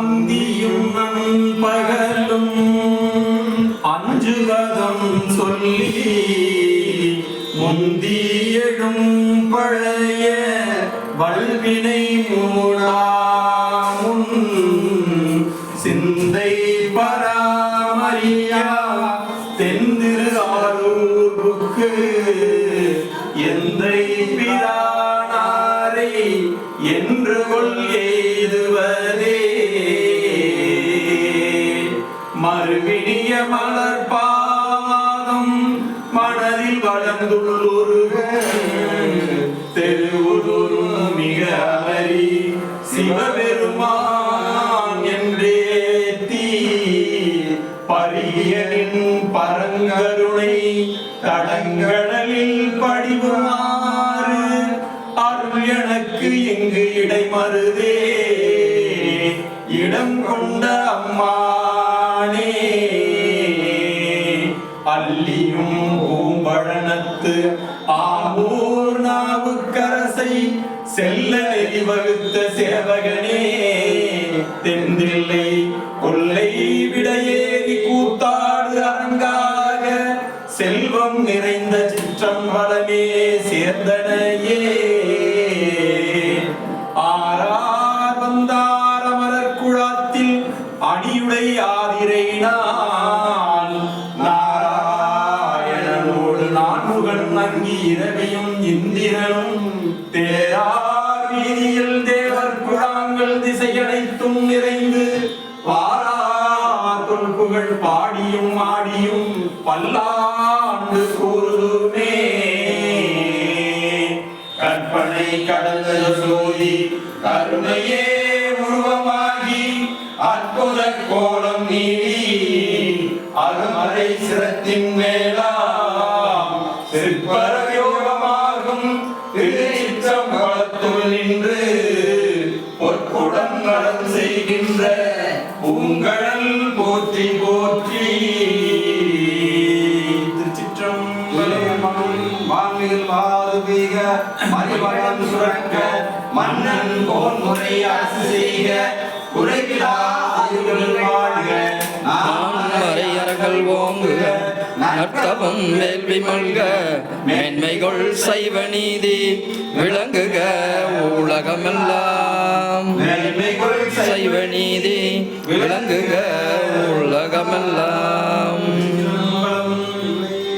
அந்தியும் நண்பகலும் அஞ்சுகதம் சொல்லி முந்தியடும் பழைய வல்வினை மூடாமுன் சிந்தை பராமரியா தெந்திரு ஆரூருக்கு எந்தை பிரானாரை என்று கொள் எய்துவதே மறுவினிய மலர்பாதம் மனதில் வளர்ந்துள்ளொருக தெருவுதொரும் மிக அலறி சிவபெருமான் என்றேத்தி பரியனின் பரங்கருணை தடங்கடலில் படிவுமாறு அருள் எனக்கு இங்கு இடைமருதே இடம் கொண்ட அம்மானே அல்லியும் பூம்பழனத்து ஆமூர் நாவுக்கரசை செல்ல நெறி வகுத்த சேவகனே தென்தில்லை கொல்லை விடையேறி கூத்தாடு அரங்காக செல்வம் நிறைந்த சிற்றம்பலமே சேர்ந்தனையே ஆரார் வந்தார மலர்குழாத்தில் அடியுடை ஆதிரை நாள் நாராயணனோடு நான்முகன் அங்கி இரவியும் இந்திரனும் தேரார் வீதியில் தேவர் குழாங்கள் திசையனைத்தும் நிறைந்து பாரார் தொல்புகழ் பாடியும் ஆடியும் பல்லாண்டு கூறுமே கற்பனை கடந்த சோதி கருணையே உருவமாகி அற்புத கோலம் நீடி அருமறை சிரத்தின் மேலாம் சிற்பரயோகமாகும் திருச்சிற்றம்பலத்துள் நின்று பொற்குடன் நலம் செய்கின்ற பூங்கடல் போற்றி போற்றி. திருச்சிற்றம்பலம். வான்மிகு மாறுபீக மறிவளம் சுரக்க மன்னன் கோன்முறை அரசு செய்க குறைவிலா ஆயுள் வாழ்க மறையர்கள் ஓங்குக நர்த்தவம் வேள்வி மல்க மேன்மைகள் சைவ நீதி விளங்குக உலகமெல்லாம் சைவ நீதி விளங்குக உலகமெல்லாம்.